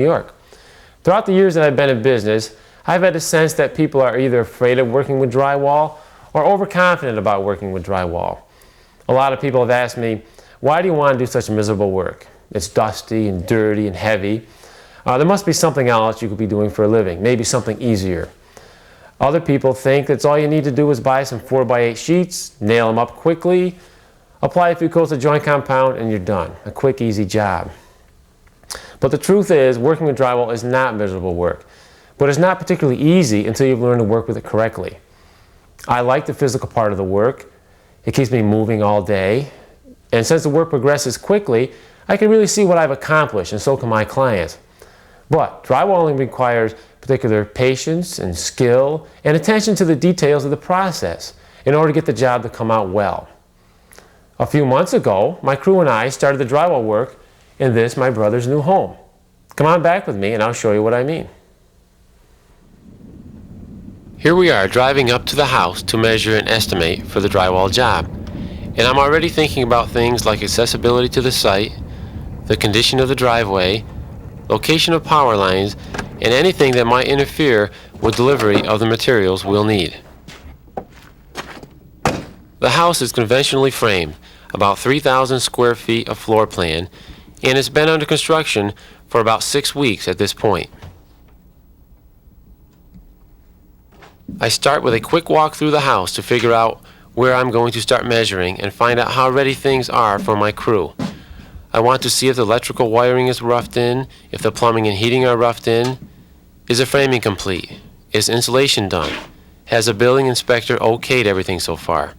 New York. Throughout the years that I've been in business, I've had the sense that people are either afraid of working with drywall or overconfident about working with drywall. A lot of people have asked me, why do you want to do such miserable work? It's dusty and dirty and heavy. There must be something else you could be doing for a living, maybe something easier. Other people think that's all you need to do is buy some 4x8 sheets, nail them up quickly, apply a few coats of joint compound, and you're done. A quick, easy job. But the truth is, working with drywall is not miserable work. But it's not particularly easy until you've learned to work with it correctly. I like the physical part of the work. It keeps me moving all day. And since the work progresses quickly, I can really see what I've accomplished, and so can my clients. But drywalling requires particular patience and skill and attention to the details of the process in order to get the job to come out well. A few months ago, my crew and I started the drywall work in this, my brother's new home. Come on back with me and I'll show you what I mean. Here we are driving up to the house to measure and estimate for the drywall job. And I'm already thinking about things like accessibility to the site, the condition of the driveway, location of power lines, and anything that might interfere with delivery of the materials we'll need. The house is conventionally framed, about 3,000 square feet of floor plan, and it's been under construction for about 6 weeks at this point. I start with a quick walk through the house to figure out where I'm going to start measuring and find out how ready things are for my crew. I want to see if the electrical wiring is roughed in, if the plumbing and heating are roughed in. Is the framing complete? Is insulation done? Has the building inspector okayed everything so far?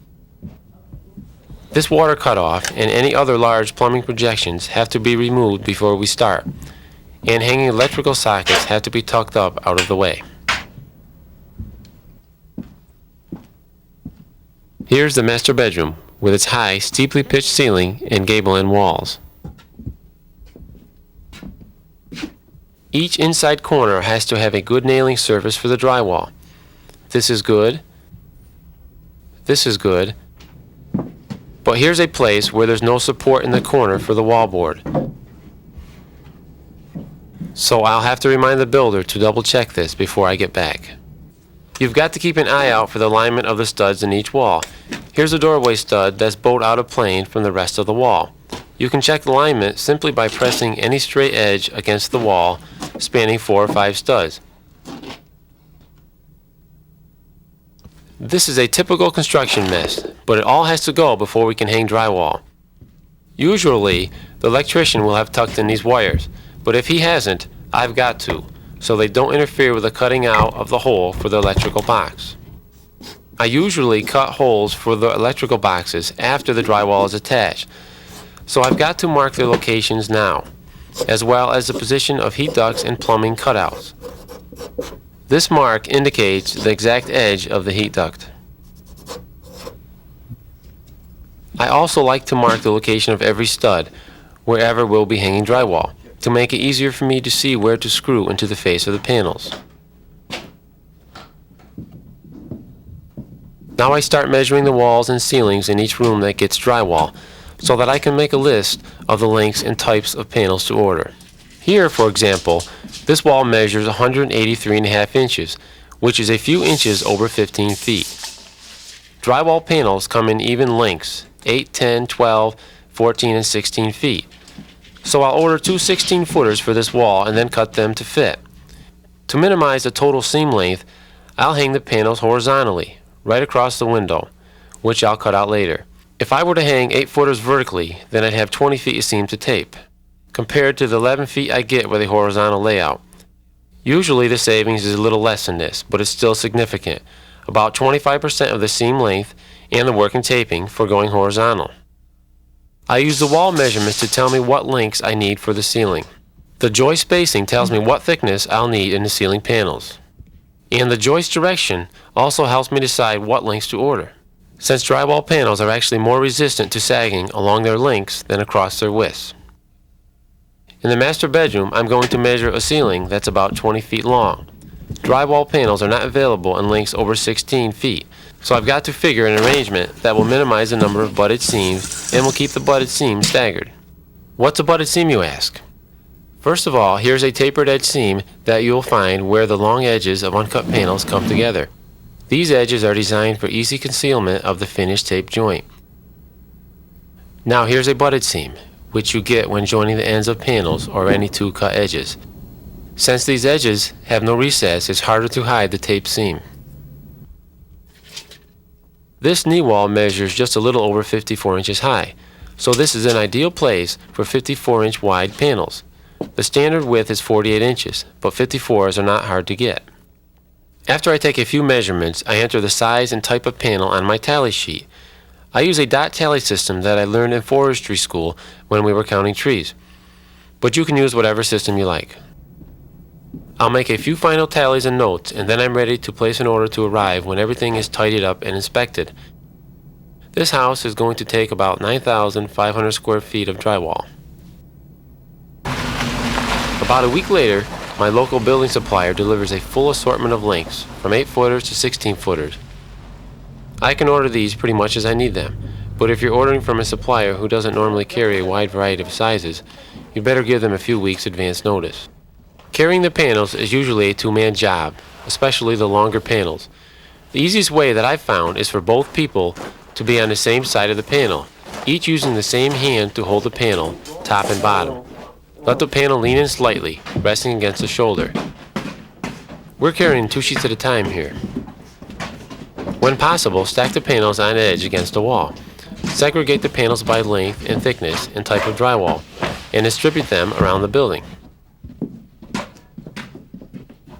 This water cutoff and any other large plumbing projections have to be removed before we start, and hanging electrical sockets have to be tucked up out of the way. Here's the master bedroom with its high, steeply pitched ceiling and gable end walls. Each inside corner has to have a good nailing surface for the drywall. This is good. This is good. But here's a place where there's no support in the corner for the wallboard. So I'll have to remind the builder to double check this before I get back. You've got to keep an eye out for the alignment of the studs in each wall. Here's a doorway stud that's bowed out of plane from the rest of the wall. You can check the alignment simply by pressing any straight edge against the wall, spanning 4 or 5 studs. This is a typical construction mess, but it all has to go before we can hang drywall. Usually, the electrician will have tucked in these wires, but if he hasn't, I've got to, so they don't interfere with the cutting out of the hole for the electrical box. I usually cut holes for the electrical boxes after the drywall is attached, so I've got to mark their locations now, as well as the position of heat ducts and plumbing cutouts. This mark indicates the exact edge of the heat duct. I also like to mark the location of every stud, wherever we'll be hanging drywall, to make it easier for me to see where to screw into the face of the panels. Now I start measuring the walls and ceilings in each room that gets drywall, so that I can make a list of the lengths and types of panels to order. Here, for example, this wall measures 183.5 inches, which is a few inches over 15 feet. Drywall panels come in even lengths, 8, 10, 12, 14, and 16 feet. So I'll order 2 16-footers for this wall and then cut them to fit. To minimize the total seam length, I'll hang the panels horizontally, right across the window, which I'll cut out later. If I were to hang 8-footers vertically, then I'd have 20 feet of seam to tape, compared to the 11 feet I get with a horizontal layout. Usually the savings is a little less than this, but it's still significant, about 25% of the seam length and the work and taping for going horizontal. I use the wall measurements to tell me what lengths I need for the ceiling. The joist spacing tells me what thickness I'll need in the ceiling panels. And the joist direction also helps me decide what lengths to order, since drywall panels are actually more resistant to sagging along their lengths than across their widths. In the master bedroom, I'm going to measure a ceiling that's about 20 feet long. Drywall panels are not available in lengths over 16 feet, so I've got to figure an arrangement that will minimize the number of butted seams and will keep the butted seams staggered. What's a butted seam, you ask? First of all, here's a tapered edge seam that you'll find where the long edges of uncut panels come together. These edges are designed for easy concealment of the finished tape joint. Now here's a butted seam, which you get when joining the ends of panels or any two cut edges. Since these edges have no recess, it's harder to hide the tape seam. This knee wall measures just a little over 54 inches high, so this is an ideal place for 54-inch wide panels. The standard width is 48 inches, but 54s are not hard to get. After I take a few measurements, I enter the size and type of panel on my tally sheet. I use a dot tally system that I learned in forestry school when we were counting trees, but you can use whatever system you like. I'll make a few final tallies and notes, and then I'm ready to place an order to arrive when everything is tidied up and inspected. This house is going to take about 9,500 square feet of drywall. About a week later, my local building supplier delivers a full assortment of lengths, from 8-footers to 16-footers. I can order these pretty much as I need them, but if you're ordering from a supplier who doesn't normally carry a wide variety of sizes, you'd better give them a few weeks advance notice. Carrying the panels is usually a two-man job, especially the longer panels. The easiest way that I've found is for both people to be on the same side of the panel, each using the same hand to hold the panel, top and bottom. Let the panel lean in slightly, resting against the shoulder. We're carrying 2 sheets at a time here. When possible, stack the panels on edge against the wall. Segregate the panels by length and thickness and type of drywall, and distribute them around the building.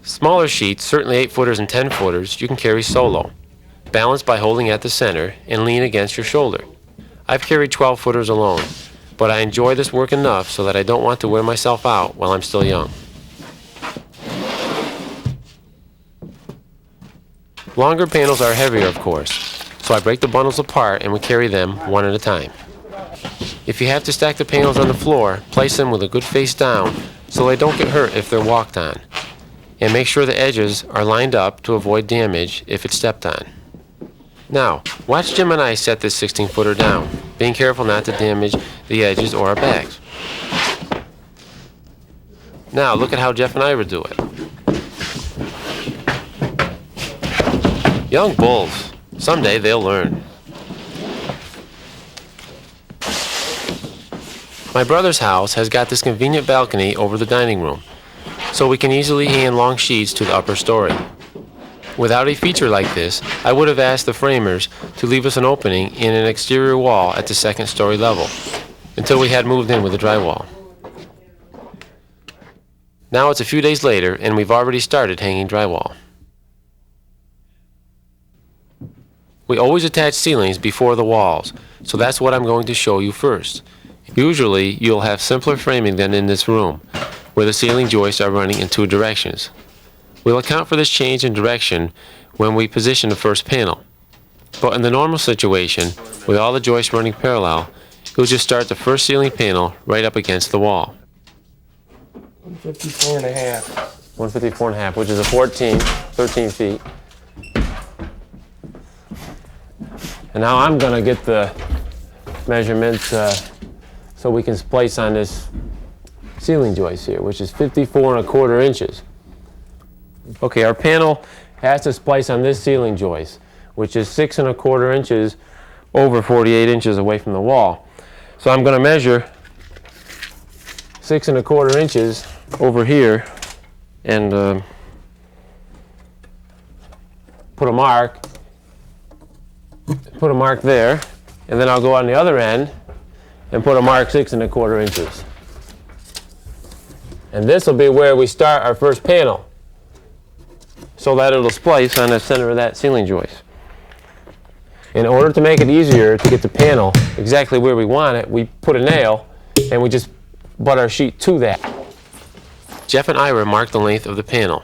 Smaller sheets, certainly 8-footers and 10-footers, you can carry solo. Balance by holding at the center and lean against your shoulder. I've carried 12-footers alone, but I enjoy this work enough so that I don't want to wear myself out while I'm still young. Longer panels are heavier, of course, so I break the bundles apart and we carry them one at a time. If you have to stack the panels on the floor, place them with a good face down so they don't get hurt if they're walked on. And make sure the edges are lined up to avoid damage if it's stepped on. Now, watch Jim and I set this 16-footer down, being careful not to damage the edges or our backs. Now, look at how Jeff and Ira do it. Young bulls. Someday they'll learn. My brother's house has got this convenient balcony over the dining room, so we can easily hand long sheets to the upper story. Without a feature like this, I would have asked the framers to leave us an opening in an exterior wall at the second story level, until we had moved in with the drywall. Now it's a few days later, and we've already started hanging drywall. We always attach ceilings before the walls, so that's what I'm going to show you first. Usually, you'll have simpler framing than in this room, where the ceiling joists are running in 2 directions. We'll account for this change in direction when we position the first panel. But in the normal situation, with all the joists running parallel, you'll just start the first ceiling panel right up against the wall. 154 and a half. 154 and a half, which is a 13 feet. And now I'm going to get the measurements so we can place on this ceiling joist here, which is 54 1/4 inches. Okay, our panel has to splice on this ceiling joist, which is 6 1/4 inches over 48 inches away from the wall. So I'm going to measure 6 1/4 inches over here and put a mark there, and then I'll go on the other end and put a mark 6 1/4 inches. And this will be where we start our first panel, so that it'll splice on the center of that ceiling joist. In order to make it easier to get the panel exactly where we want it, we put a nail and we just butt our sheet to that. Jeff and Ira marked the length of the panel,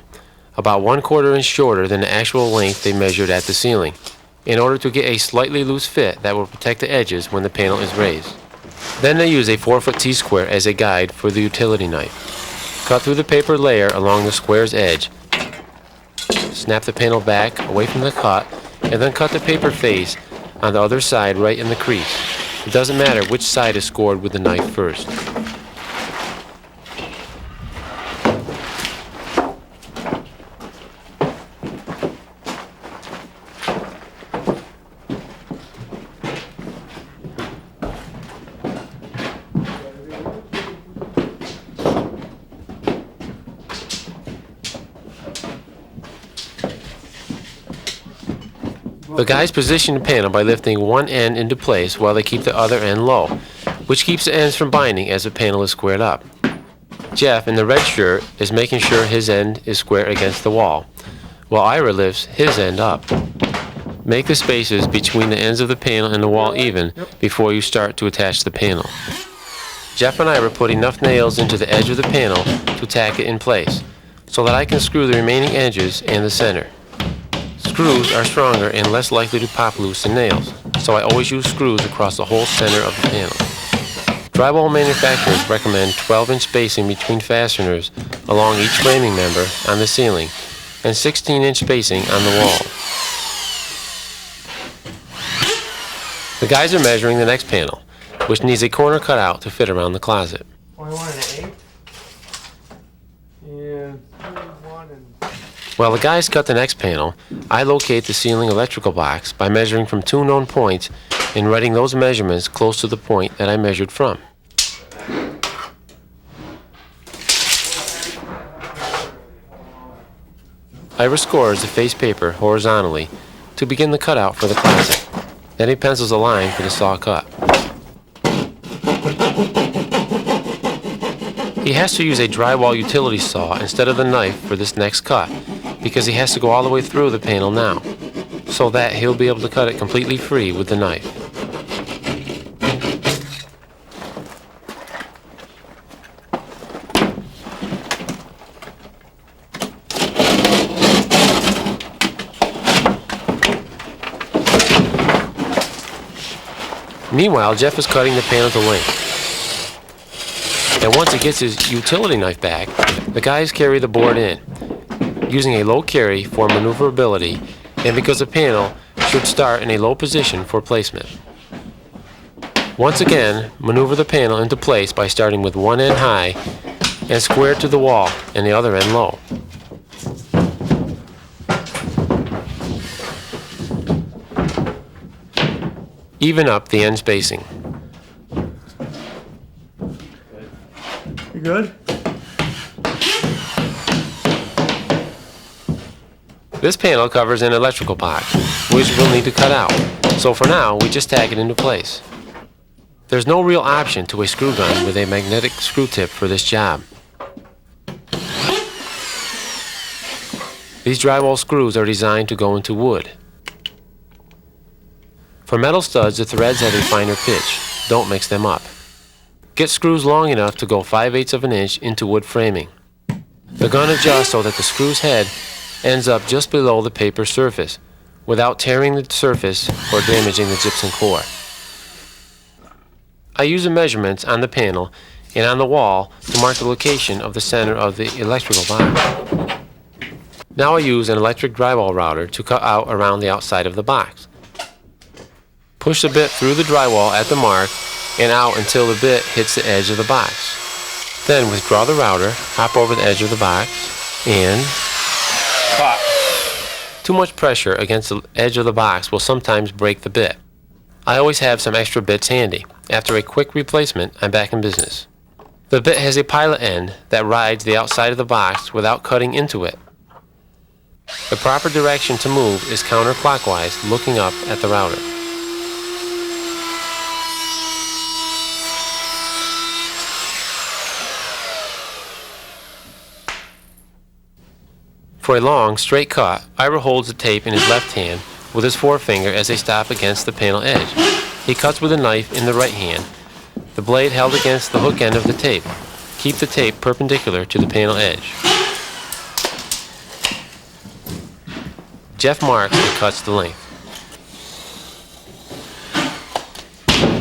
about 1/4 inch shorter than the actual length they measured at the ceiling, in order to get a slightly loose fit that will protect the edges when the panel is raised. Then they use a 4-foot T-square as a guide for the utility knife. Cut through the paper layer along the square's edge. Snap the panel back away from the cut, and then cut the paper face on the other side right in the crease. It doesn't matter which side is scored with the knife first. The guys position the panel by lifting one end into place while they keep the other end low, which keeps the ends from binding as the panel is squared up. Jeff, in the red shirt, is making sure his end is square against the wall, while Ira lifts his end up. Make the spaces between the ends of the panel and the wall even before you start to attach the panel. Jeff and Ira put enough nails into the edge of the panel to tack it in place, so that I can screw the remaining edges and the center. Screws are stronger and less likely to pop loose than nails, so I always use screws across the whole center of the panel. Drywall manufacturers recommend 12-inch spacing between fasteners along each framing member on the ceiling and 16-inch spacing on the wall. The guys are measuring the next panel, which needs a corner cut out to fit around the closet. 21 and 8. And While the guys cut the next panel, I locate the ceiling electrical box by measuring from 2 known points and writing those measurements close to the point that I measured from. Ira scores the face paper horizontally to begin the cutout for the closet. Then he pencils a line for the saw cut. He has to use a drywall utility saw instead of the knife for this next cut because he has to go all the way through the panel now, so that he'll be able to cut it completely free with the knife. Meanwhile, Jeff is cutting the panel to length. And once he gets his utility knife back, the guys carry the board in, using a low carry for maneuverability and because the panel should start in a low position for placement. Once again, maneuver the panel into place by starting with one end high and squared to the wall and the other end low. Even up the end spacing. You good? This panel covers an electrical box, which we'll need to cut out. So for now, we just tack it into place. There's no real option to a screw gun with a magnetic screw tip for this job. These drywall screws are designed to go into wood. For metal studs, the threads have a finer pitch. Don't mix them up. Get screws long enough to go 5/8 of an inch into wood framing. The gun adjusts so that the screw's head ends up just below the paper surface, without tearing the surface or damaging the gypsum core. I use the measurements on the panel and on the wall to mark the location of the center of the electrical box. Now I use an electric drywall router to cut out around the outside of the box. Push the bit through the drywall at the mark and out until the bit hits the edge of the box. Then withdraw the router, hop over the edge of the box, and cut. Too much pressure against the edge of the box will sometimes break the bit. I always have some extra bits handy. After a quick replacement, I'm back in business. The bit has a pilot end that rides the outside of the box without cutting into it. The proper direction to move is counterclockwise, looking up at the router. For a long, straight cut, Ira holds the tape in his left hand with his forefinger as they stop against the panel edge. He cuts with a knife in the right hand, the blade held against the hook end of the tape. Keep the tape perpendicular to the panel edge. Jeff marks and cuts the length.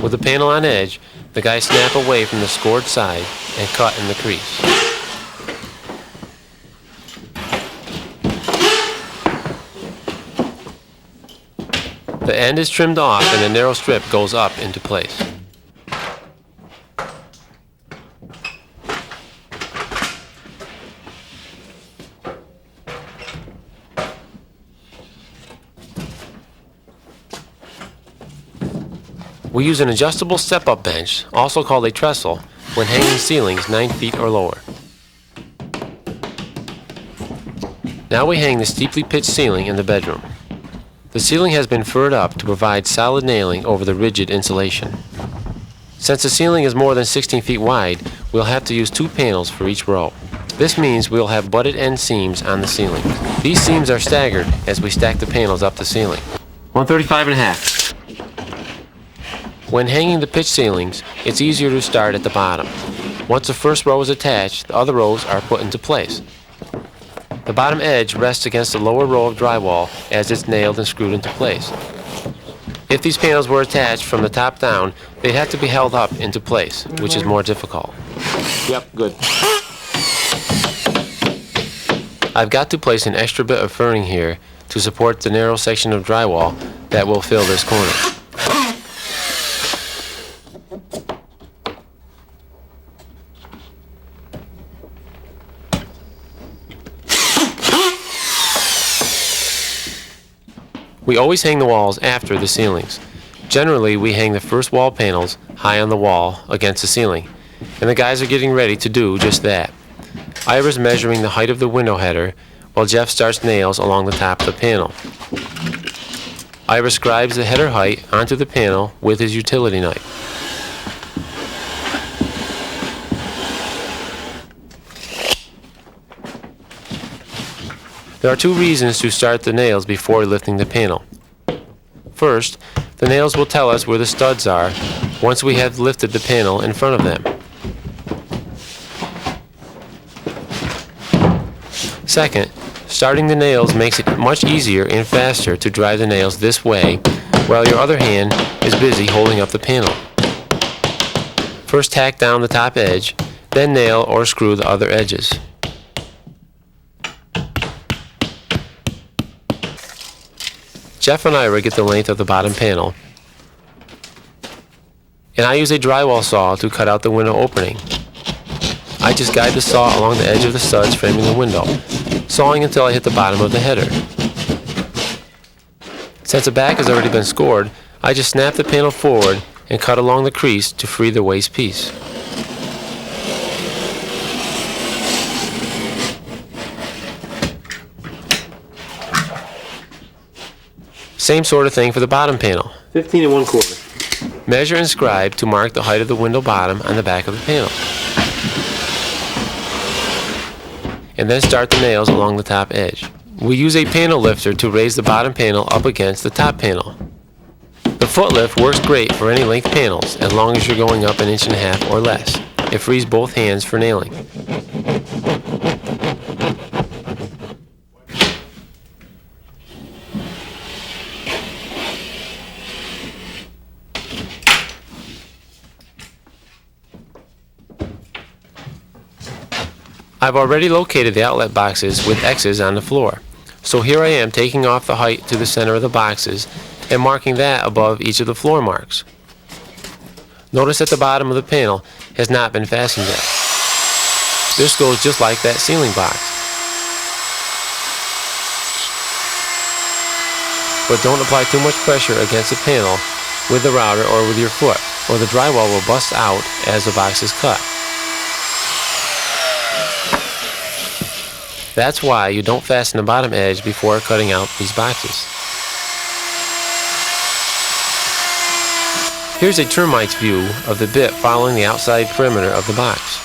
With the panel on edge, the guys snap away from the scored side and cut in the crease. The end is trimmed off and the narrow strip goes up into place. We use an adjustable step-up bench, also called a trestle, when hanging ceilings 9 feet or lower. Now we hang the steeply pitched ceiling in the bedroom. The ceiling has been furred up to provide solid nailing over the rigid insulation. Since the ceiling is more than 16 feet wide, we'll have to use 2 panels for each row. This means we'll have butted end seams on the ceiling. These seams are staggered as we stack the panels up the ceiling. 135.5. When hanging the pitch ceilings, it's easier to start at the bottom. Once the first row is attached, the other rows are put into place. The bottom edge rests against the lower row of drywall as it's nailed and screwed into place. If these panels were attached from the top down, they'd have to be held up into place, which is more difficult. Yep, good. I've got to place an extra bit of furring here to support the narrow section of drywall that will fill this corner. We always hang the walls after the ceilings. Generally, we hang the first wall panels high on the wall against the ceiling, and the guys are getting ready to do just that. Ira's measuring the height of the window header, while Jeff starts nails along the top of the panel. Ira scribes the header height onto the panel with his utility knife. There are 2 reasons to start the nails before lifting the panel. First, the nails will tell us where the studs are once we have lifted the panel in front of them. Second, starting the nails makes it much easier and faster to drive the nails this way while your other hand is busy holding up the panel. First tack down the top edge, then nail or screw the other edges. Jeff and Ira get the length of the bottom panel, and I use a drywall saw to cut out the window opening. I just guide the saw along the edge of the studs framing the window, sawing until I hit the bottom of the header. Since the back has already been scored, I just snap the panel forward and cut along the crease to free the waste piece. Same sort of thing for the bottom panel. 15 1/4. Measure and scribe to mark the height of the window bottom on the back of the panel. And then start the nails along the top edge. We use a panel lifter to raise the bottom panel up against the top panel. The foot lift works great for any length panels as long as you're going up 1.5 inches or less. It frees both hands for nailing. I've already located the outlet boxes with X's on the floor. So here I am taking off the height to the center of the boxes and marking that above each of the floor marks. Notice that the bottom of the panel has not been fastened yet. This goes just like that ceiling box. But don't apply too much pressure against the panel with the router or with your foot, or the drywall will bust out as the box is cut. That's why you don't fasten the bottom edge before cutting out these boxes. Here's a termite's view of the bit following the outside perimeter of the box.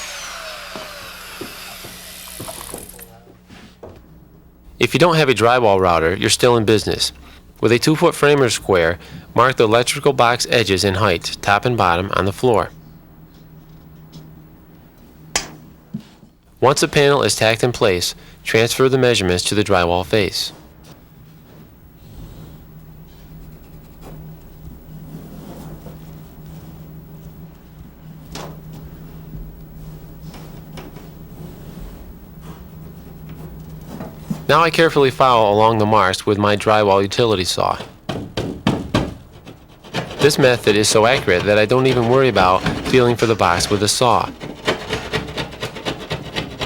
If you don't have a drywall router, you're still in business. With a 2-foot framer square, mark the electrical box edges in height, top and bottom, on the floor. Once the panel is tacked in place, transfer the measurements to the drywall face. Now I carefully follow along the marks with my drywall utility saw. This method is so accurate that I don't even worry about feeling for the box with the saw.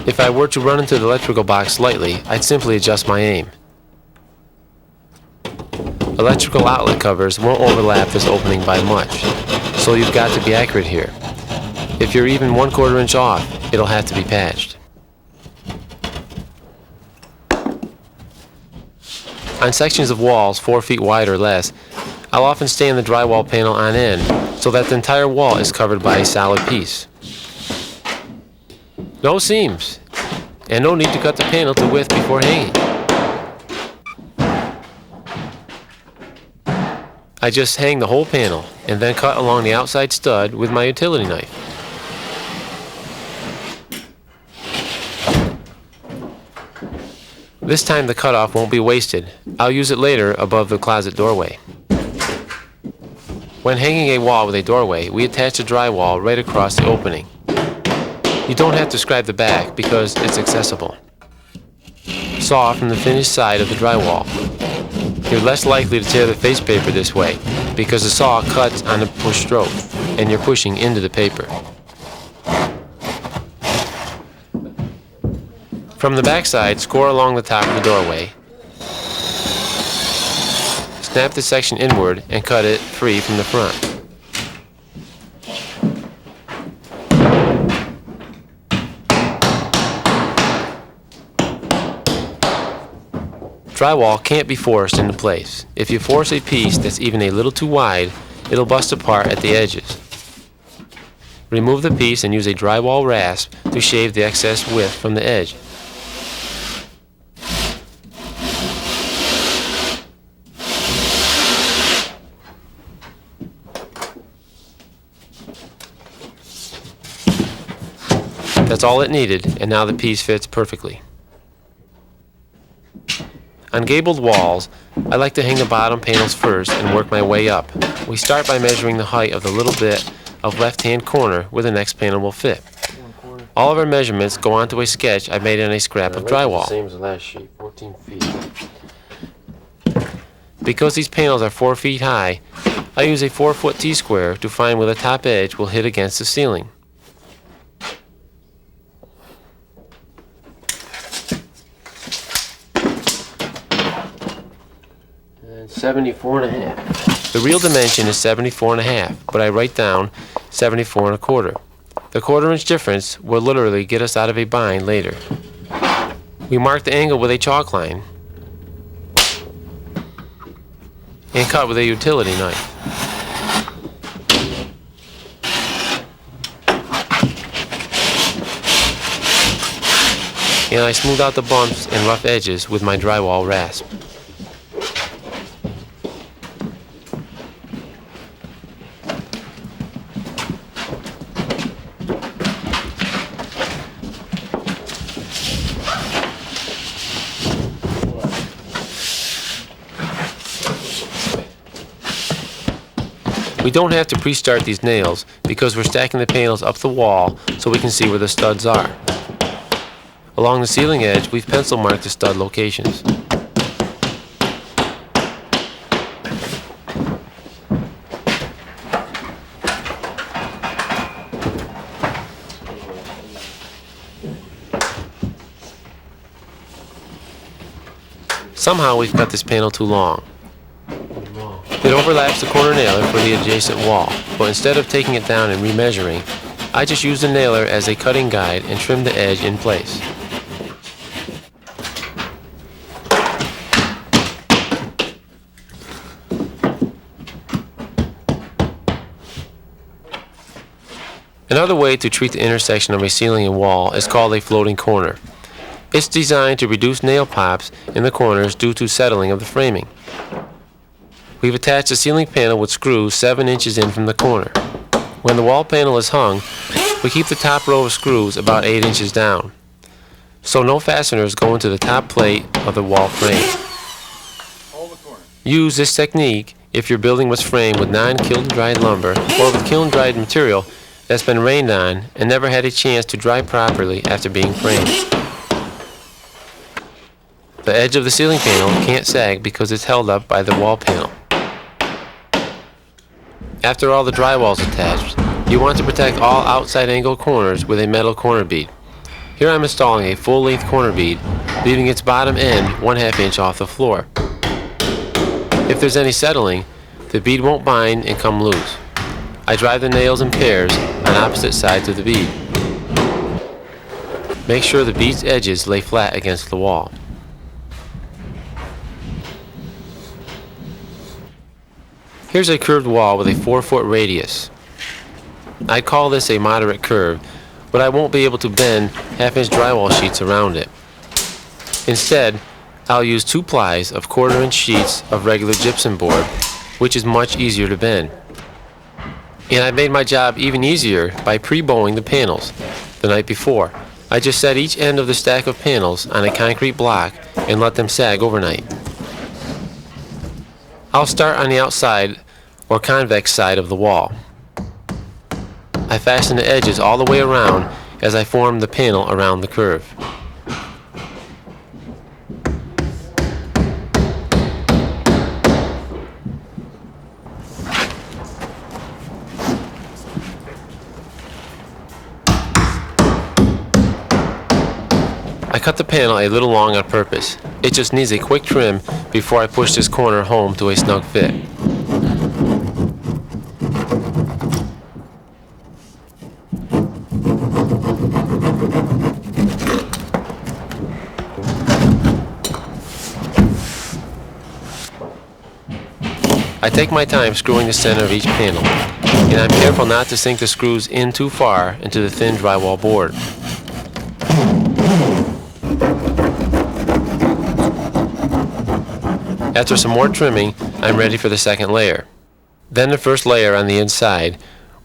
If I were to run into the electrical box slightly, I'd simply adjust my aim. Electrical outlet covers won't overlap this opening by much, so you've got to be accurate here. If you're even 1/4 inch off, it'll have to be patched. On sections of walls 4 feet wide or less, I'll often stand the drywall panel on end so that the entire wall is covered by a solid piece. No seams, and no need to cut the panel to width before hanging. I just hang the whole panel and then cut along the outside stud with my utility knife. This time the cutoff won't be wasted. I'll use it later above the closet doorway. When hanging a wall with a doorway, we attach the drywall right across the opening. You don't have to scribe the back because it's accessible. Saw from the finished side of the drywall. You're less likely to tear the face paper this way because the saw cuts on a push stroke and you're pushing into the paper. From the back side, score along the top of the doorway. Snap the section inward and cut it free from the front. Drywall can't be forced into place. If you force a piece that's even a little too wide, it'll bust apart at the edges. Remove the piece and use a drywall rasp to shave the excess width from the edge. That's all it needed, and now the piece fits perfectly. On gabled walls, I like to hang the bottom panels first and work my way up. We start by measuring the height of the little bit of left-hand corner where the next panel will fit. All of our measurements go onto a sketch I made on a scrap of drywall. Same as the last sheet, 14 feet. Because these panels are 4 feet high, I use a 4-foot T-square to find where the top edge will hit against the ceiling. And 74.5. The real dimension is 74.5, but I write down 74.25. The quarter-inch difference will literally get us out of a bind later. We mark the angle with a chalk line and cut with a utility knife. And I smooth out the bumps and rough edges with my drywall rasp. We don't have to pre-start these nails because we're stacking the panels up the wall so we can see where the studs are. Along the ceiling edge, we've pencil marked the stud locations. Somehow we've cut this panel too long. It overlaps the corner nailer for the adjacent wall, but instead of taking it down and remeasuring, I just use the nailer as a cutting guide and trim the edge in place. Another way to treat the intersection of a ceiling and wall is called a floating corner. It's designed to reduce nail pops in the corners due to settling of the framing. We've attached the ceiling panel with screws 7 inches in from the corner. When the wall panel is hung, we keep the top row of screws about 8 inches down, so no fasteners go into the top plate of the wall frame. Use this technique if your building was framed with non-kiln dried lumber or with kiln dried material that's been rained on and never had a chance to dry properly after being framed. The edge of the ceiling panel can't sag because it's held up by the wall panel. After all the drywall is attached, you want to protect all outside angle corners with a metal corner bead. Here I'm installing a full-length corner bead, leaving its bottom end 1/2 inch off the floor. If there's any settling, the bead won't bind and come loose. I drive the nails in pairs on opposite sides of the bead. Make sure the bead's edges lay flat against the wall. Here's a curved wall with a 4-foot radius. I'd call this a moderate curve, but I won't be able to bend half-inch drywall sheets around it. Instead, I'll use 2 plies of 1/4-inch sheets of regular gypsum board, which is much easier to bend. And I made my job even easier by pre-bowing the panels the night before. I just set each end of the stack of panels on a concrete block and let them sag overnight. I'll start on the outside or convex side of the wall. I fasten the edges all the way around as I form the panel around the curve. I cut the panel a little long on purpose. It just needs a quick trim before I push this corner home to a snug fit. I take my time screwing the center of each panel, and I'm careful not to sink the screws in too far into the thin drywall board. After some more trimming, I'm ready for the second layer. Then the first layer on the inside,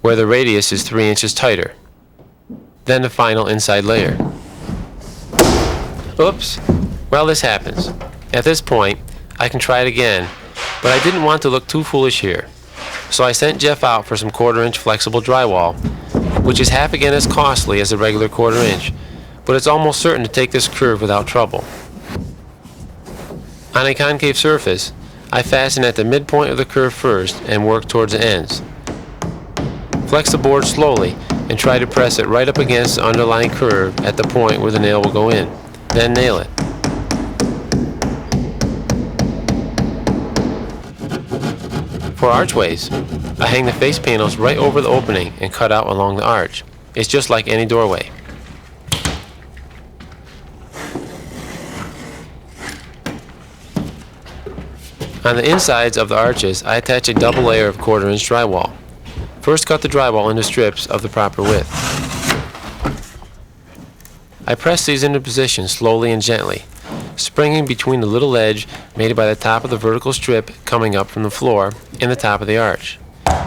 where the radius is 3 inches tighter. Then the final inside layer. Oops! Well, this happens. At this point, I can try it again, but I didn't want to look too foolish here. So I sent Jeff out for some 1/4-inch flexible drywall, which is half again as costly as a regular 1/4-inch, but it's almost certain to take this curve without trouble. On a concave surface, I fasten at the midpoint of the curve first and work towards the ends. Flex the board slowly and try to press it right up against the underlying curve at the point where the nail will go in. Then nail it. For archways, I hang the face panels right over the opening and cut out along the arch. It's just like any doorway. On the insides of the arches, I attach a double layer of 1/4-inch drywall. First, cut the drywall into strips of the proper width. I press these into position slowly and gently, springing between the little ledge made by the top of the vertical strip coming up from the floor and the top of the arch.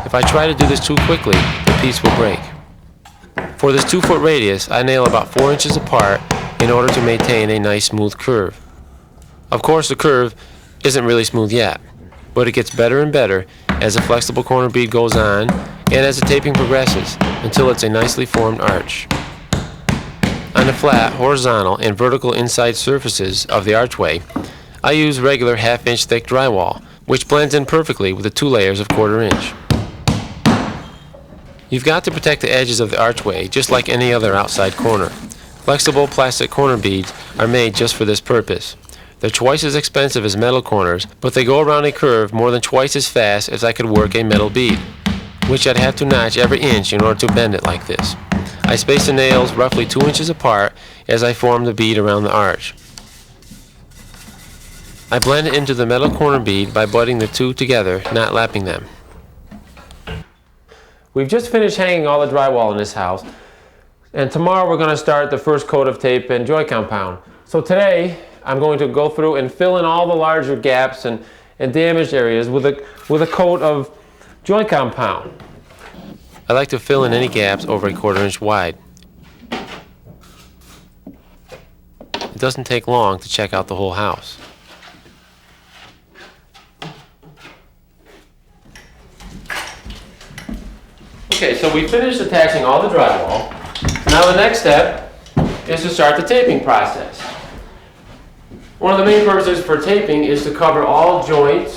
If I try to do this too quickly, the piece will break. For this 2-foot radius, I nail about 4 inches apart in order to maintain a nice smooth curve. Of course, the curve isn't really smooth yet, but it gets better and better as the flexible corner bead goes on and as the taping progresses until it's a nicely formed arch. On the flat, horizontal, and vertical inside surfaces of the archway, I use regular 1/2-inch thick drywall, which blends in perfectly with the 2 layers of 1/4-inch. You've got to protect the edges of the archway just like any other outside corner. Flexible plastic corner beads are made just for this purpose. They're twice as expensive as metal corners, but they go around a curve more than twice as fast as I could work a metal bead, which I'd have to notch every inch in order to bend it like this. I space the nails roughly 2 inches apart as I form the bead around the arch. I blend it into the metal corner bead by butting the two together, not lapping them. We've just finished hanging all the drywall in this house, and tomorrow we're going to start the first coat of tape and joint compound. So today, I'm going to go through and fill in all the larger gaps and damaged areas with a coat of joint compound. I like to fill in any gaps over a 1/4-inch wide. It doesn't take long to check out the whole house. Okay, so we finished attaching all the drywall. Now the next step is to start the taping process. One of the main purposes for taping is to cover all joints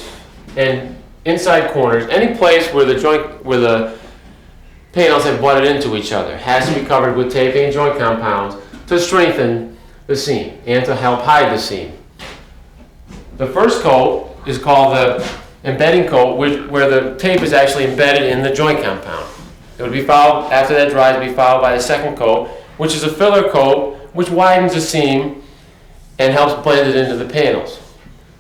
and inside corners. Any place where the panels have butted into each other has to be covered with taping and joint compounds to strengthen the seam and to help hide the seam. The first coat is called the embedding coat, where the tape is actually embedded in the joint compound. It would be followed, after that dries, be followed by the second coat, which is a filler coat, which widens the seam and helps blend it into the panels.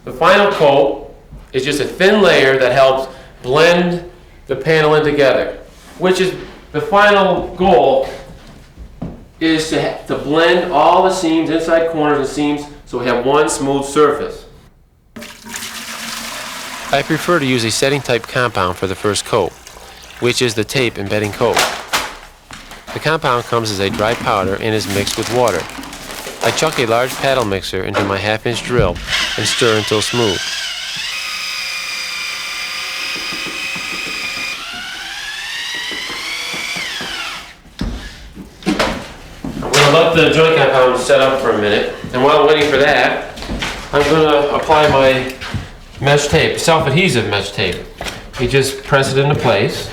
The final coat is just a thin layer that helps blend the panel in together, which is the final goal, is to blend all the seams, inside corners and seams, so we have one smooth surface. I prefer to use a setting type compound for the first coat, which is the tape embedding coat. The compound comes as a dry powder and is mixed with water. I chuck a large paddle mixer into my 1/2-inch drill and stir until smooth. I'm going to let the joint compound set up for a minute, and while I'm waiting for that, I'm going to apply my mesh tape, self-adhesive mesh tape. You just press it into place,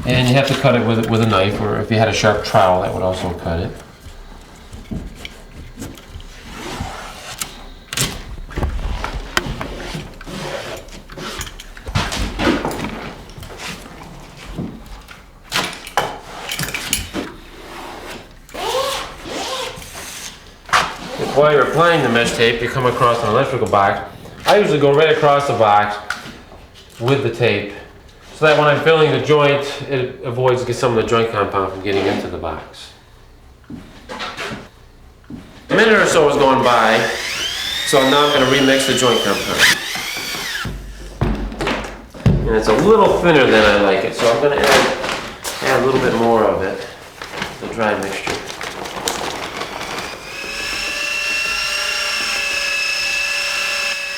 and you have to cut it with a knife, or if you had a sharp trowel, that would also cut it. While you're applying the mesh tape, you come across an electrical box. I usually go right across the box with the tape, so that when I'm filling the joint, it avoids some of the joint compound from getting into the box. A minute or so has gone by, so now I'm going to remix the joint compound. And it's a little thinner than I like it, so I'm going to add a little bit more of it, the dry mixture.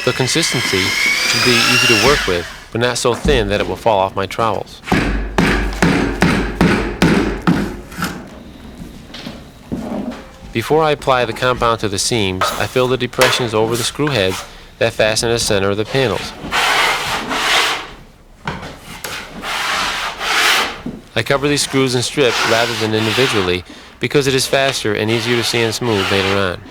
The consistency should be easy to work with, but not so thin that it will fall off my trowels. Before I apply the compound to the seams, I fill the depressions over the screw heads that fasten in the center of the panels. I cover these screws in strips rather than individually because it is faster and easier to sand smooth later on.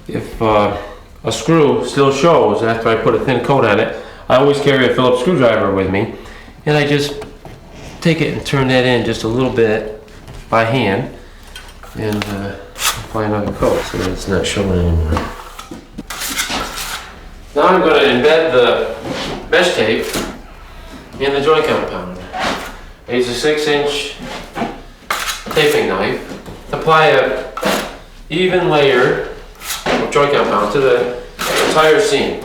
If a screw still shows after I put a thin coat on it, I always carry a Phillips screwdriver with me, and I just take it and turn that in just a little bit by hand and apply another coat so that it's not showing anymore. Now I'm going to embed the mesh tape in the joint compound. I use a 6-inch taping knife. Apply a even layer of joint compound to the entire seam.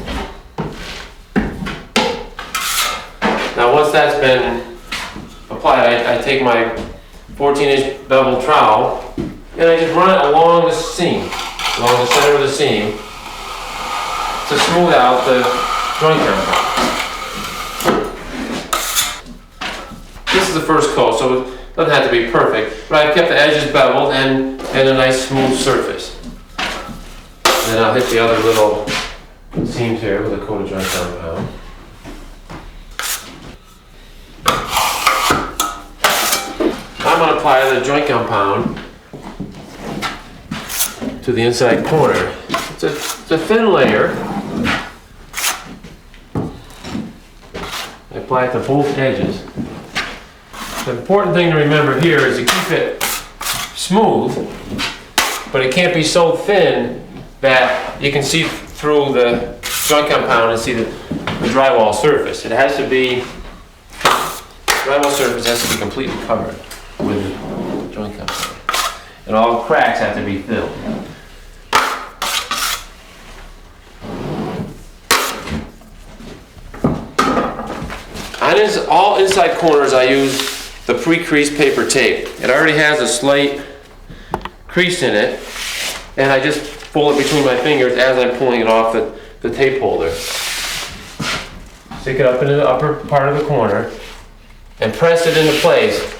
Now once that's been applied, I take my 14-inch bevel trowel and I just run it along the seam, along the center of the seam, to smooth out the joint compound. This is the first coat, so it doesn't have to be perfect, but I've kept the edges beveled and a nice smooth surface. And then I'll hit the other little seams here with a coat of joint compound. I'm going to apply the joint compound to the inside corner. It's a thin layer. I apply it to both edges. The important thing to remember here is to keep it smooth, but it can't be so thin that you can see through the joint compound and see the drywall surface. It has to be, drywall surface has to be completely covered with the joint compound. And all cracks have to be filled. On all inside corners I use the pre-creased paper tape. It already has a slight crease in it, and I just pull it between my fingers as I'm pulling it off the tape holder. Stick it up into the upper part of the corner and press it into place.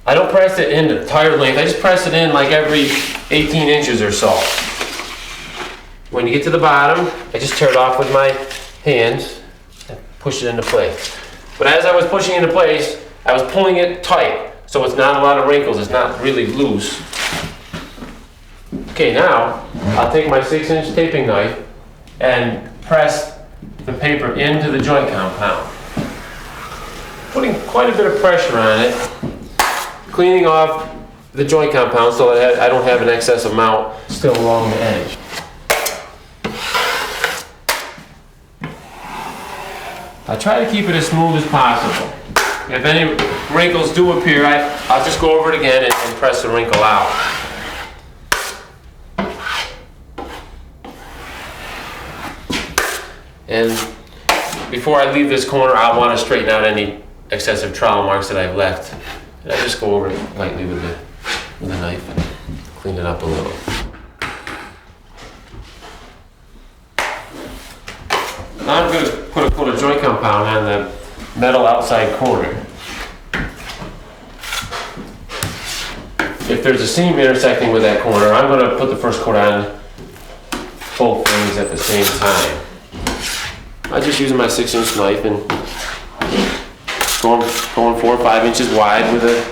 I don't press it in the entire length, I just press it in like every 18 inches or so. When you get to the bottom, I just tear it off with my hands and push it into place. But as I was pushing into place, I was pulling it tight, so it's not a lot of wrinkles, it's not really loose. Okay, now I'll take my 6-inch taping knife and press the paper into the joint compound. putting quite a bit of pressure on it, cleaning off the joint compound so that I don't have an excess amount still along the edge. I try to keep it as smooth as possible. If any wrinkles do appear, I'll just go over it again and press the wrinkle out. And before I leave this corner, I want to straighten out any excessive trowel marks that I've left. And I just go over it lightly with the knife and clean it up a little. Now I'm going to put a coat of joint compound on the metal outside corner. If there's a seam intersecting with that corner, I'm going to put the first coat on both things at the same time. I'm just using my 6-inch knife and going 4 or 5 inches wide with a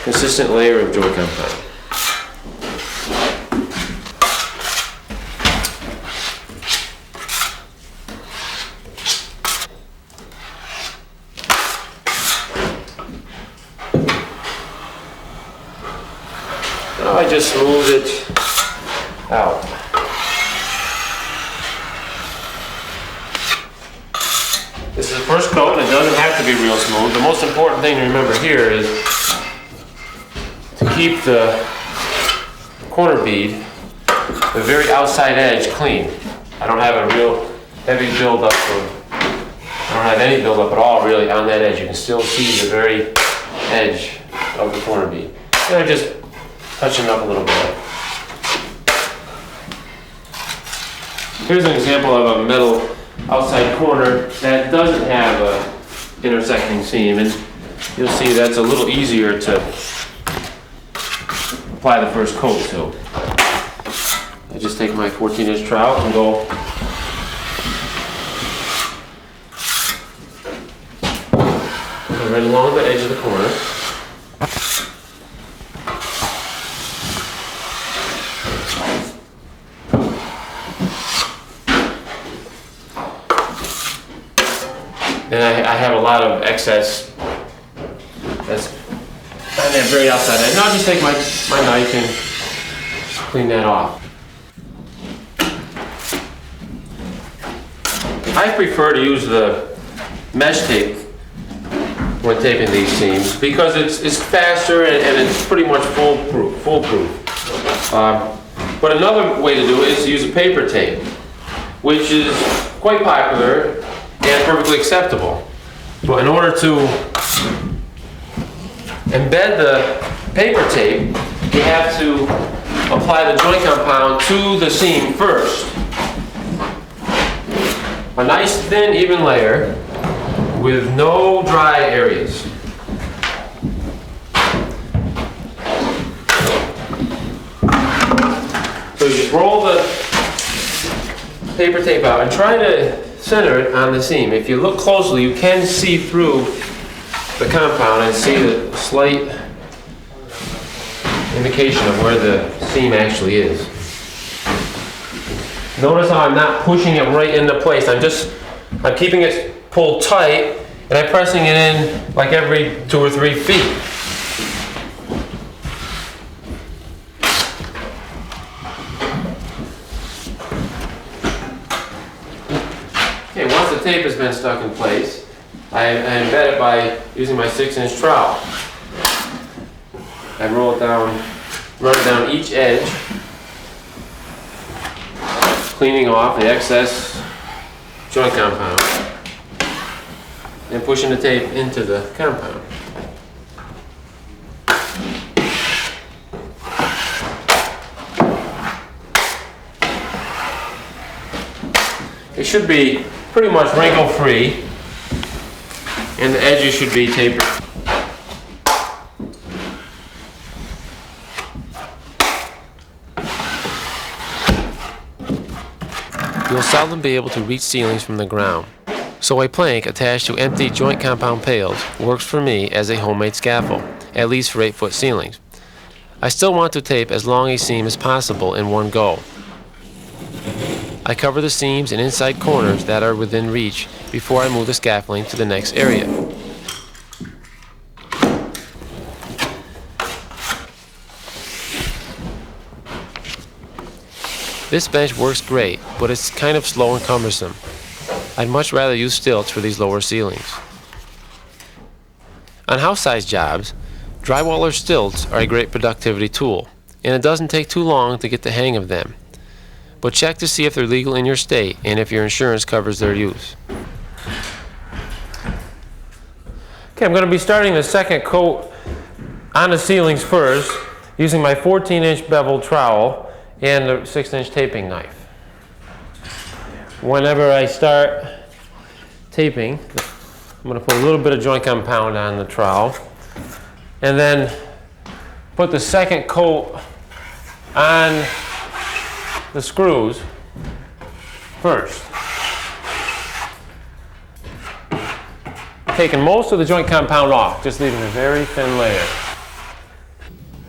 consistent layer of joint compound. Now I just smooth it out. This is the first coat, and it doesn't have to be real smooth. The most important thing to remember here is to keep the corner bead, the very outside edge, clean. I don't have a real heavy buildup, I don't have any buildup at all really on that edge. You can still see the very edge of the corner bead. And I'm just touching it up a little bit. Here's an example of a metal outside corner that doesn't have a intersecting seam, and you'll see that's a little easier to apply the first coat to. I just take my 14-inch trowel and go right along the edge of the corner. And I have a lot of excess that's on that very outside edge. Now I'll just take my knife and clean that off. I prefer to use the mesh tape when taping these seams because it's faster and it's pretty much foolproof. But another way to do it is to use a paper tape, which is quite popular and perfectly acceptable. But in order to embed the paper tape, you have to apply the joint compound to the seam first. A nice thin, even layer with no dry areas. So you just roll the paper tape out and try to center it on the seam. If you look closely, you can see through the compound and see the slight indication of where the seam actually is. Notice how I'm not pushing it right into place. I'm keeping it pulled tight and I'm pressing it in like every 2 or 3 feet. Okay, once the tape has been stuck in place, I embed it by using my 6-inch trowel. I roll it down, run it down each edge, cleaning off the excess joint compound, and pushing the tape into the compound. It should be pretty much wrinkle-free, and the edges should be tapered. You'll seldom be able to reach ceilings from the ground, so a plank attached to empty joint compound pails works for me as a homemade scaffold, at least for 8-foot ceilings. I still want to tape as long a seam as possible in one go. I cover the seams and inside corners that are within reach before I move the scaffolding to the next area. This bench works great, but it's kind of slow and cumbersome. I'd much rather use stilts for these lower ceilings. On house-size jobs, drywall or stilts are a great productivity tool, and it doesn't take too long to get the hang of them. But check to see if they're legal in your state and if your insurance covers their use. Okay, I'm going to be starting the second coat on the ceilings first, using my 14-inch bevel trowel and the 6-inch taping knife. Whenever I start taping, I'm going to put a little bit of joint compound on the trowel and then put the second coat on the screws first. Taking most of the joint compound off, just leaving a very thin layer.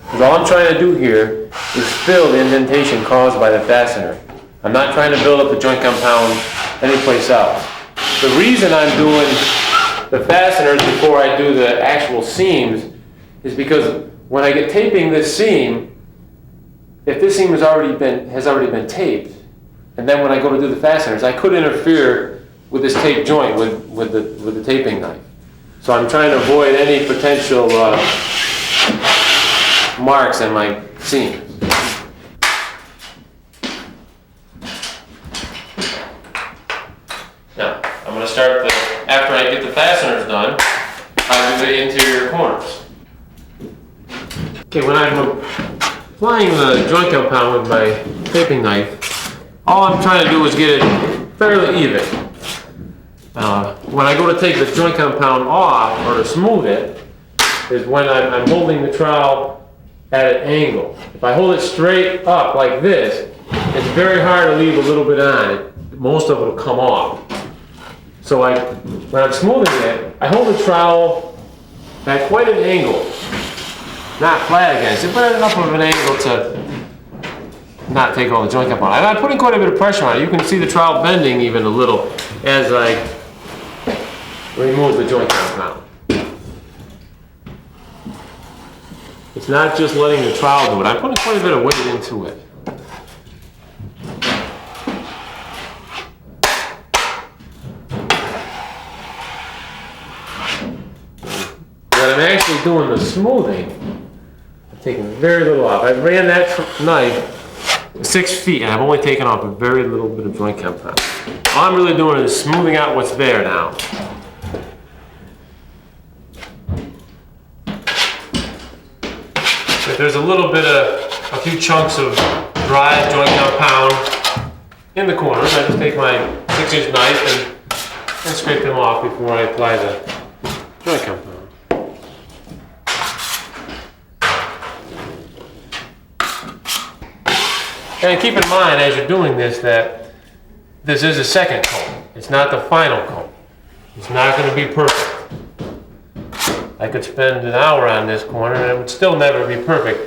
Because all I'm trying to do here is fill the indentation caused by the fastener. I'm not trying to build up the joint compound anyplace else. The reason I'm doing the fasteners before I do the actual seams is because when I get taping this seam, if this seam has already been taped, and then when I go to do the fasteners, I could interfere with this tape joint with the taping knife. So I'm trying to avoid any potential marks in my seams. Now, I'm going to start after I get the fasteners done, I'll do the interior corners. Okay, when I'm applying the joint compound with my taping knife, all I'm trying to do is get it fairly even. When I go to take the joint compound off, or to smooth it, is when I'm holding the trowel at an angle. If I hold it straight up like this, it's very hard to leave a little bit on. Most of it will come off. So when I'm smoothing it, I hold the trowel at quite an angle. Not flat against it, but enough of an angle to not take all the joint compound. I'm putting quite a bit of pressure on it. You can see the trowel bending even a little as I remove the joint compound. It's not just letting the trowel do it. I'm putting quite a bit of weight into it. When I'm actually doing the smoothing, I'm taking very little off. I ran that knife 6 feet and I've only taken off a very little bit of joint compound. All I'm really doing is smoothing out what's there now. If there's a little bit of, a few chunks of dry joint compound in the corners, I just take my 6-inch knife and scrape them off before I apply the joint compound. And keep in mind as you're doing this that this is a second coat. It's not the final coat. It's not going to be perfect. I could spend an hour on this corner and it would still never be perfect.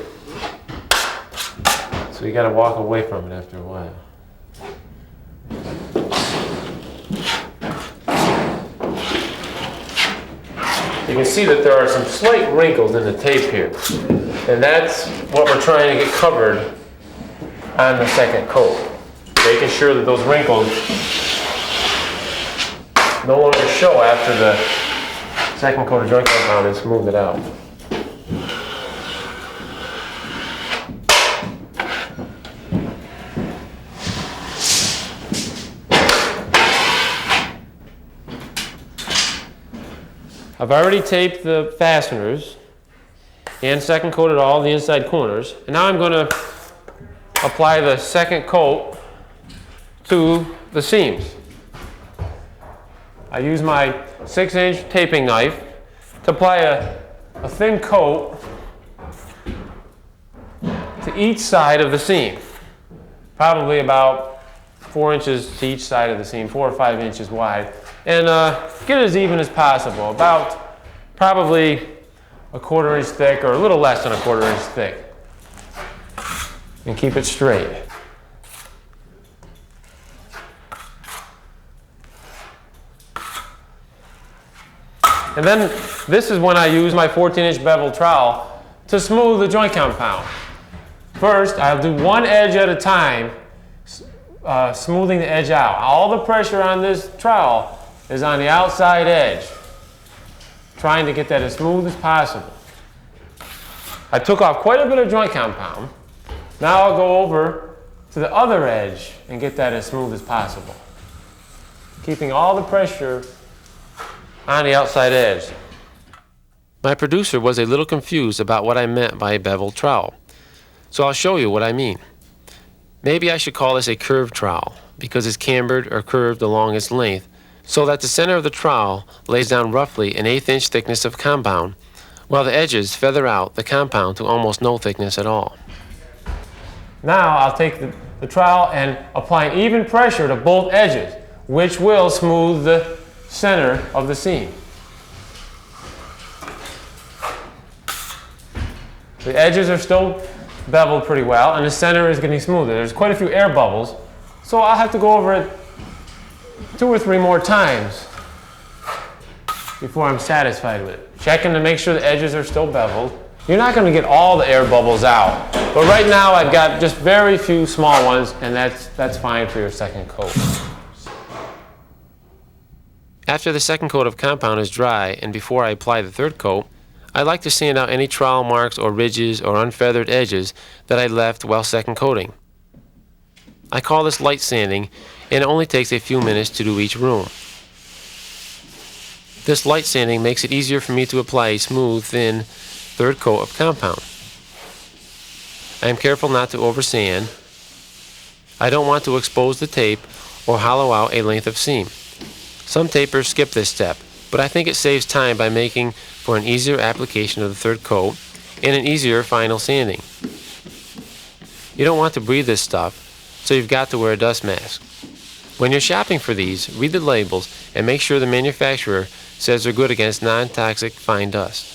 So you got to walk away from it after a while. You can see that there are some slight wrinkles in the tape here. And that's what we're trying to get covered on the second coat. Making sure that those wrinkles no longer show after the second coat of joint compound and smooth it out. I've already taped the fasteners and second coated all the inside corners, and now I'm going to apply the second coat to the seams. I use my 6-inch taping knife to apply a thin coat to each side of the seam. Probably about 4 inches to each side of the seam, 4 or 5 inches wide. And get it as even as possible, about probably a 1/4 inch thick or a little less than a 1/4 inch thick. And keep it straight. And then this is when I use my 14-inch bevel trowel to smooth the joint compound. First, I'll do one edge at a time, smoothing the edge out. All the pressure on this trowel is on the outside edge, trying to get that as smooth as possible. I took off quite a bit of joint compound. Now I'll go over to the other edge and get that as smooth as possible, keeping all the pressure on the outside edge. My producer was a little confused about what I meant by a beveled trowel, so I'll show you what I mean. Maybe I should call this a curved trowel because it's cambered or curved along its length so that the center of the trowel lays down roughly an 1/8 inch thickness of compound, while the edges feather out the compound to almost no thickness at all. Now I'll take the trowel and apply an even pressure to both edges, which will smooth the center of the seam. The edges are still beveled pretty well, and the center is getting smoother. There's quite a few air bubbles, so I'll have to go over it 2 or 3 more times before I'm satisfied with it. Checking to make sure the edges are still beveled. You're not going to get all the air bubbles out, but right now I've got just very few small ones, and that's fine for your second coat. After the second coat of compound is dry and before I apply the third coat, I like to sand out any trowel marks or ridges or unfeathered edges that I left while second coating. I call this light sanding, and it only takes a few minutes to do each room. This light sanding makes it easier for me to apply a smooth, thin third coat of compound. I am careful not to oversand. I don't want to expose the tape or hollow out a length of seam. Some tapers skip this step, but I think it saves time by making for an easier application of the third coat and an easier final sanding. You don't want to breathe this stuff, so you've got to wear a dust mask. When you're shopping for these, read the labels and make sure the manufacturer says they're good against non-toxic fine dust.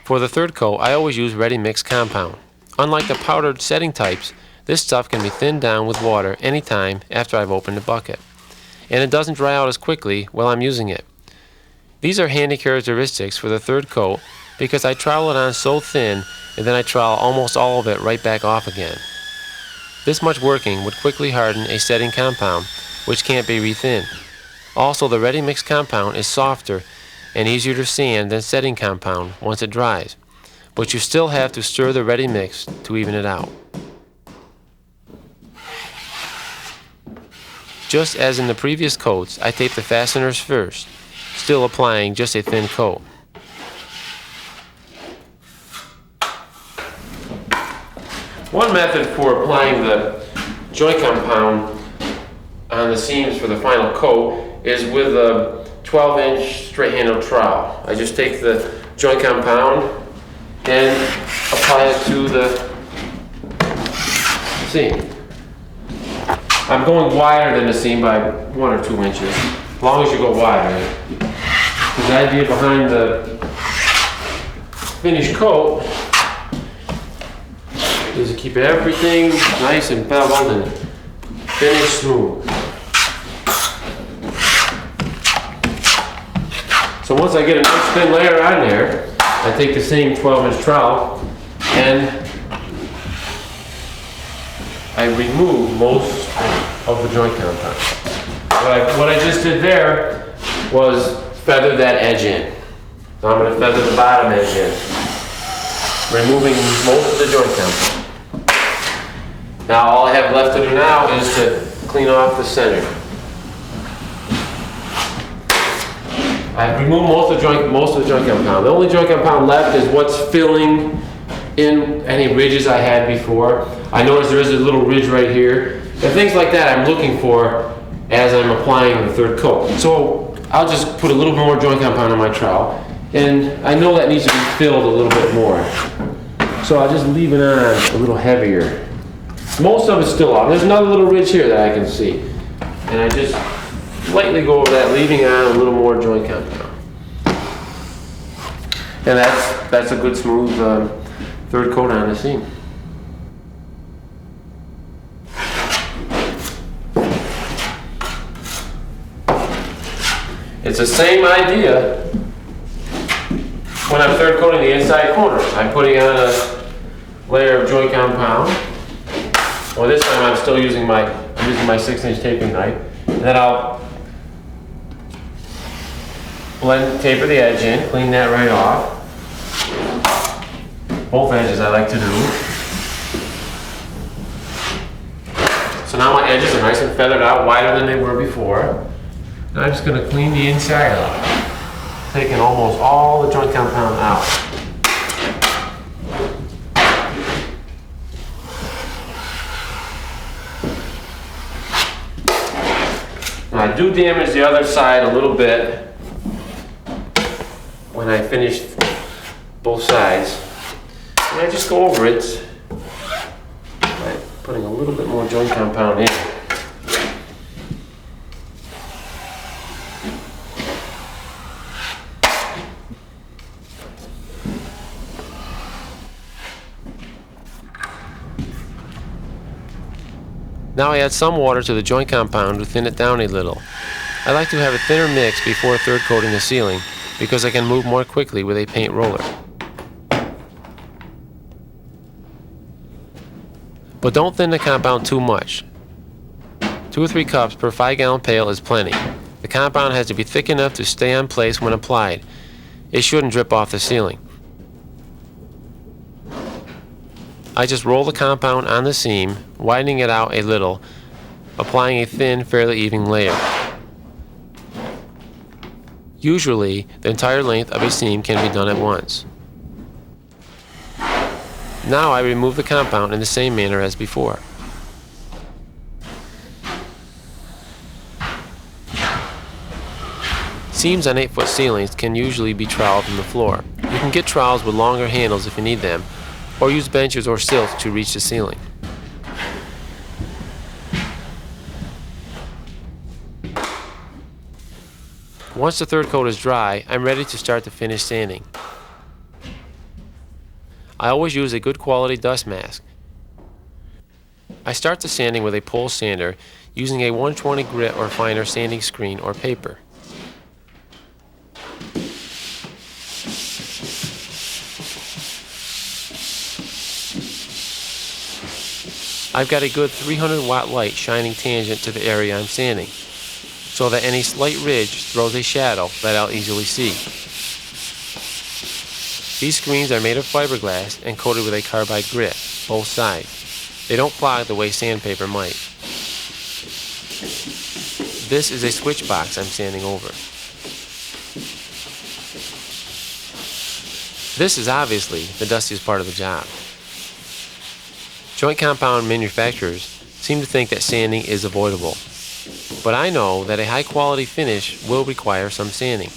For the third coat, I always use ready mix compound. Unlike the powdered setting types, this stuff can be thinned down with water anytime after I've opened the bucket, and it doesn't dry out as quickly while I'm using it. These are handy characteristics for the third coat because I trowel it on so thin and then I trowel almost all of it right back off again. This much working would quickly harden a setting compound, which can't be rethinned. Also, the ready mix compound is softer and easier to sand than setting compound once it dries, but you still have to stir the ready mix to even it out. Just as in the previous coats, I tape the fasteners first, still applying just a thin coat. One method for applying the joint compound on the seams for the final coat is with a 12-inch straight handle trowel. I just take the joint compound and apply it to the seam. I'm going wider than the seam by 1 or 2 inches, as long as you go wider. The idea behind the finished coat is to keep everything nice and beveled and finished smooth. So once I get a nice thin layer on there, I take the same 12-inch trowel and I remove most of the joint compound. What I just did there was feather that edge in. So I'm going to feather the bottom edge in, removing most of the joint compound. Now all I have left to do now is to clean off the center. I've removed most of the joint compound. The only joint compound left is what's filling in any ridges I had before. I notice there is a little ridge right here. And things like that I'm looking for as I'm applying the third coat. So I'll just put a little more joint compound on my trowel, and I know that needs to be filled a little bit more. So I'll just leave it on a little heavier. Most of it's still off. There's another little ridge here that I can see. And I just lightly go over that, leaving on a little more joint compound. And that's a good smooth third coat on the seam. It's the same idea when I'm third coating the inside corners. I'm putting on a layer of joint compound. Well, this time I'm still using my 6-inch taping knife. And then I'll taper the edge in, clean that right off. Both edges I like to do. So now my edges are nice and feathered out, wider than they were before. And I'm just going to clean the inside up, taking almost all the joint compound out. Now I do damage the other side a little bit when I finish both sides. And I just go over it by putting a little bit more joint compound in. Now I add some water to the joint compound to thin it down a little. I like to have a thinner mix before third coating the ceiling because I can move more quickly with a paint roller. But don't thin the compound too much. 2 or 3 cups per 5-gallon pail is plenty. The compound has to be thick enough to stay on place when applied. It shouldn't drip off the ceiling. I just roll the compound on the seam, widening it out a little, applying a thin, fairly even layer. Usually, the entire length of a seam can be done at once. Now I remove the compound in the same manner as before. Seams on 8-foot ceilings can usually be troweled from the floor. You can get trowels with longer handles if you need them, or use benches or silts to reach the ceiling. Once the third coat is dry, I'm ready to start the finish sanding. I always use a good quality dust mask. I start the sanding with a pole sander using a 120 grit or finer sanding screen or paper. I've got a good 300-watt light shining tangent to the area I'm sanding, so that any slight ridge throws a shadow that I'll easily see. These screens are made of fiberglass and coated with a carbide grit, both sides. They don't clog the way sandpaper might. This is a switch box I'm sanding over. This is obviously the dustiest part of the job. Joint compound manufacturers seem to think that sanding is avoidable, but I know that a high-quality finish will require some sanding.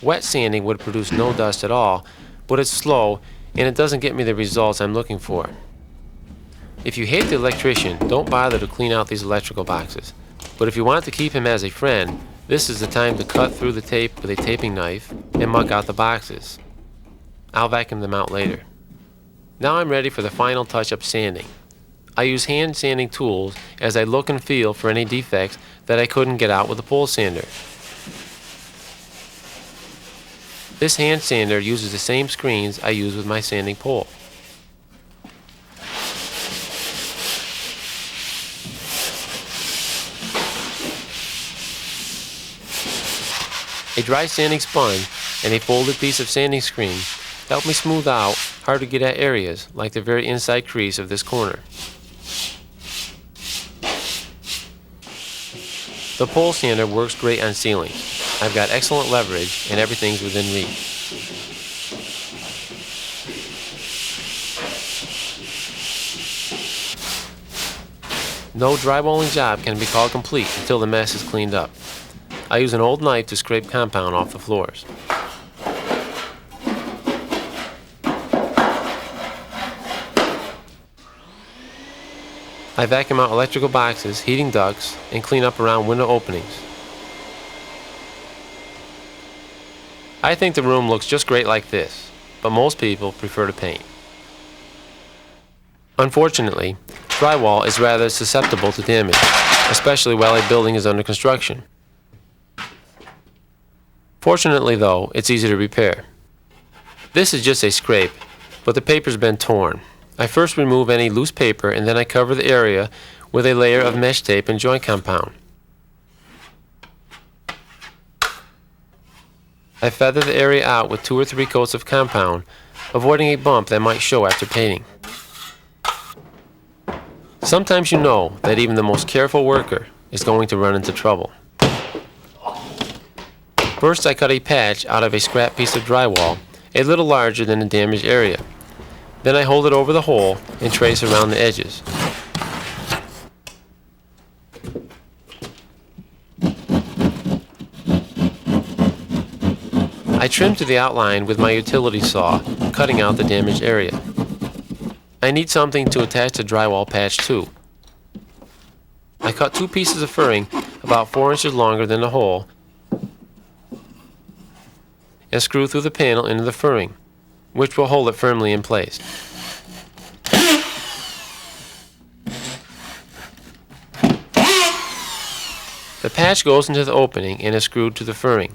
Wet sanding would produce no dust at all, but it's slow and it doesn't get me the results I'm looking for. If you hate the electrician, don't bother to clean out these electrical boxes, but if you want to keep him as a friend, this is the time to cut through the tape with a taping knife and mug out the boxes. I'll vacuum them out later. Now I'm ready for the final touch-up sanding. I use hand sanding tools as I look and feel for any defects that I couldn't get out with a pole sander. This hand sander uses the same screens I use with my sanding pole. A dry sanding sponge and a folded piece of sanding screen help me smooth out hard to get at areas like the very inside crease of this corner. The pole sander works great on ceilings. I've got excellent leverage and everything's within reach. No drywalling job can be called complete until the mess is cleaned up. I use an old knife to scrape compound off the floors. I vacuum out electrical boxes, heating ducts, and clean up around window openings. I think the room looks just great like this, but most people prefer to paint. Unfortunately, drywall is rather susceptible to damage, especially while a building is under construction. Fortunately though, it's easy to repair. This is just a scrape, but the paper's been torn. I first remove any loose paper and then I cover the area with a layer of mesh tape and joint compound. I feather the area out with 2 or 3 coats of compound, avoiding a bump that might show after painting. Sometimes you know that even the most careful worker is going to run into trouble. First I cut a patch out of a scrap piece of drywall, a little larger than the damaged area. Then I hold it over the hole and trace around the edges. I trim to the outline with my utility saw, cutting out the damaged area. I need something to attach the drywall patch to. I cut 2 pieces of furring about 4 inches longer than the hole and screw through the panel into the furring, which will hold it firmly in place. The patch goes into the opening and is screwed to the furring.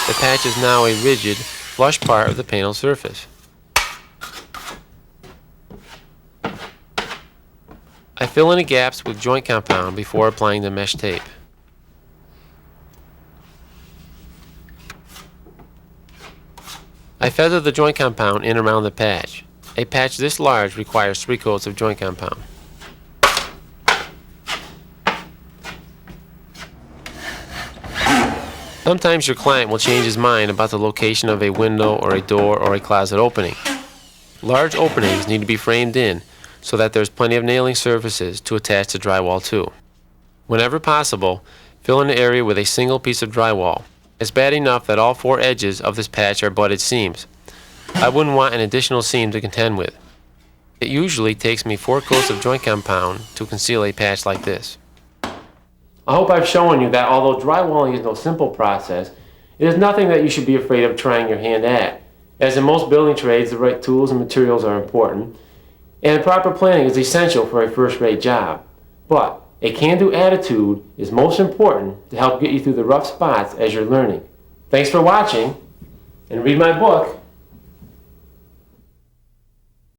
The patch is now a rigid, flush part of the panel surface. I fill in the gaps with joint compound before applying the mesh tape. I feather the joint compound in around the patch. A patch this large requires 3 coats of joint compound. Sometimes your client will change his mind about the location of a window or a door or a closet opening. Large openings need to be framed in so that there's plenty of nailing surfaces to attach the drywall to. Whenever possible, fill in the area with a single piece of drywall. It's bad enough that all 4 edges of this patch are butted seams. I wouldn't want an additional seam to contend with. It usually takes me 4 coats of joint compound to conceal a patch like this. I hope I've shown you that although drywalling is no simple process, it is nothing that you should be afraid of trying your hand at. As in most building trades, the right tools and materials are important, and proper planning is essential for a first-rate job. But a can-do attitude is most important to help get you through the rough spots as you're learning. Thanks for watching, and read my book,